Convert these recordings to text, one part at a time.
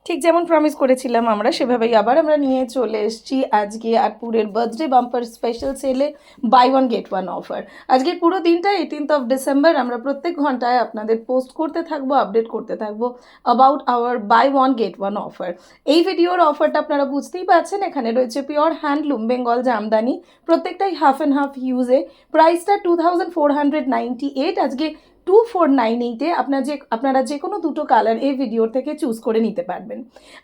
ঠিক যেমন প্রমিস করেছিলাম আমরা সেভাবেই আবার আমরা নিয়ে চলে এসেছি আজকে আটপুরের বার্থডে বাম্পার স্পেশাল সেলে buy one get one offer. আজকের পুরো দিনটা 18th ডিসেম্বর আমরা প্রত্যেক ঘন্টায় আপনাদের পোস্ট করতে থাকবো, আপডেট করতে থাকবো about our buy one get one offer. এই ভিডিওর অফারটা আপনারা বুঝতেই পারছেন, এখানে রয়েছে পিওর হ্যান্ডলুম বেঙ্গল জামদানি, প্রত্যেকটাই হাফ অ্যান্ড হাফ ইউজে। প্রাইসটা 2498। আজকে 2498-এ আপনারা যে কোনো দুটো কালার এই ভিডিওর থেকে চুজ করে নিতে পারবেন।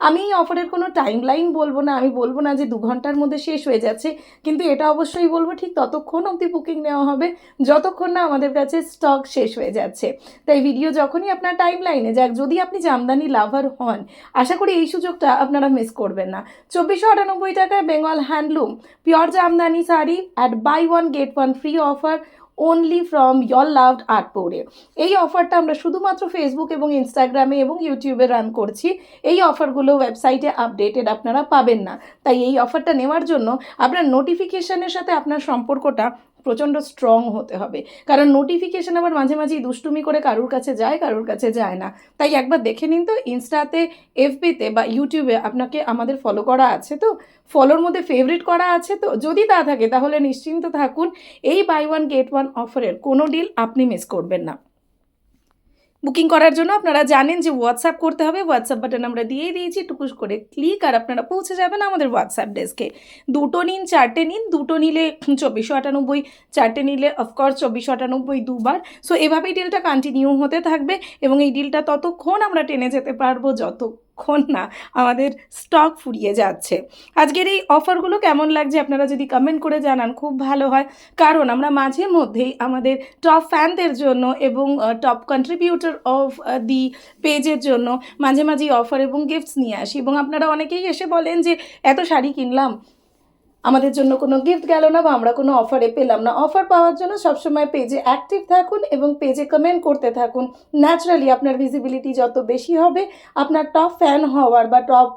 আমি এই অফারের কোনো টাইম লাইন বলবো না, আমি বলবো না যে 2 ঘন্টার মধ্যে শেষ হয়ে যাচ্ছে, কিন্তু এটা অবশ্যই বলবো ঠিক ততক্ষণ অবধি বুকিং নেওয়া হবে যতক্ষণ না আমাদের কাছে স্টক শেষ হয়ে যাচ্ছে। তাই ভিডিও যখনই আপনার টাইম লাইনে যাক, যদি আপনি জামদানি লাভার হন, আশা করি এই সুযোগটা আপনারা মিস করবেন না। 2498 টাকায় Bengal handloom pure Jamdani sari at buy one get one free offer only from your loved Atpoure. এই অফারটা আমরা শুধুমাত্র ফেসবুক এবং ইনস্টাগ্রামে এবং ইউটিউবে রান করছি। এই অফারগুলো ওয়েবসাইটে আপডেটেড আপনারা পাবেন না। তাই এই অফারটা নেওয়ার জন্য আপনার নোটিফিকেশনের সাথে আপনার সম্পর্কটা প্রচণ্ড স্ট্রং হতে হবে, কারণ নোটিফিকেশান আবার মাঝে মাঝেই দুষ্টুমি করে কারুর কাছে যায়, কারুর কাছে যায় না। তাই একবার দেখে নিন তো ইনস্টাতে, এফবিতে বা ইউটিউবে আপনাকে আমাদের ফলো করা আছে তো, ফলোর মধ্যে ফেভারিট করা আছে তো। যদি তা থাকে তাহলে নিশ্চিন্ত থাকুন, এই বাই ওয়ান গেট ওয়ান অফারের কোনো ডিল আপনি মিস করবেন না। বুকিং করার জন্য আপনারা জানেন যে হোয়াটসঅ্যাপ করতে হবে, হোয়াটসঅ্যাপ বাটন আমরা দিয়েই দিয়েছি, টুকুস করে ক্লিক আর আপনারা পৌঁছে যাবেন আমাদের হোয়াটসঅ্যাপ ডেস্কে। দুটো নিন, চারটে নিন, দুটো নিলে 2498, চারটে নিলে অফকোর্স 2498 দুবার। সো এভাবেই ডিলটা কন্টিনিউ হতে থাকবে এবং এই ডিলটা ততক্ষণ আমরা টেনে যেতে পারবো যতক্ষণ না আমাদের স্টক ফুরিয়ে যাচ্ছে। আজকের এই অফারগুলো কেমন লাগছে আপনারা যদি কমেন্ট করে জানান খুব ভালো হয়, কারণ আমরা মাঝে মধ্যেই আমাদের টপ ফ্যানদের জন্য এবং টপ কন্ট্রিবিউটর অফ দি পেজের জন্য মাঝে মাঝেই অফার এবং গিফটস নিয়ে আসি, এবং আপনারা অনেকেই এসে বলেন যে এত শাড়ি কিনলাম, আমাদের জন্য কোনো গিফট গেল না বা আমরা কোনো অফারে পেলাম না। অফার পাওয়ার জন্য সবসময় পেজে অ্যাক্টিভ থাকুন এবং পেজে কমেন্ট করতে থাকুন। ন্যাচারালি আপনার ভিজিবিলিটি যত বেশি হবে, আপনার টপ ফ্যান হওয়ার বা টপ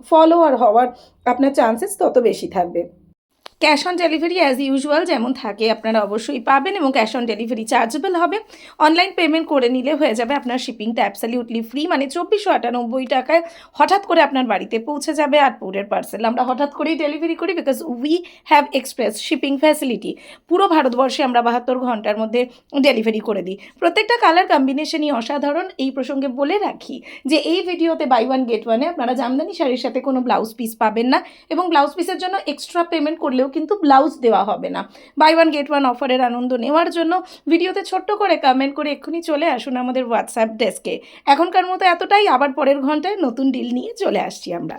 ফলোয়ার হওয়ার আপনার চান্সেস তত বেশি থাকবে। Cash on delivery as usual যেমন থাকে আপনারা অবশ্যই পাবেন, এবং ক্যাশ অন ডেলিভারি চার্জেবল হবে। অনলাইন পেমেন্ট করে নিলে হয়ে যাবে আপনার শিপিংটা অ্যাবসলিউটলি ফ্রি, মানে 2498 টাকায় হঠাৎ করে আপনার বাড়িতে পৌঁছে যাবে আটপুরের পার্সেল। আমরা হঠাৎ করেই ডেলিভারি করি because we have express shipping facility. পুরো ভারতবর্ষে আমরা 72 ঘন্টার মধ্যে ডেলিভারি করে দিই। প্রত্যেকটা কালার কম্বিনেশনই অসাধারণ। এই প্রসঙ্গে বলে রাখি যে এই ভিডিওতে বাই ওয়ান গেট ওয়ানে আপনারা জামদানি শাড়ির সাথে কোনো ব্লাউজ পিস পাবেন না, এবং ব্লাউজ পিসের জন্য এক্সট্রা পেমেন্ট করলেও কিন্তু ব্লাউজ দেওয়া হবে না। বাই ওয়ান গেট ওয়ান অফারের আনন্দ নেওয়ার জন্য ভিডিওতে ছোট্ট করে কমেন্ট করে এক্ষুনি চলে আসুন আমাদের হোয়াটসঅ্যাপ ডেস্কে। এখনকার মতো এতটাই, আবার পরের ঘন্টায় নতুন ডিল নিয়ে চলে আসছি আমরা।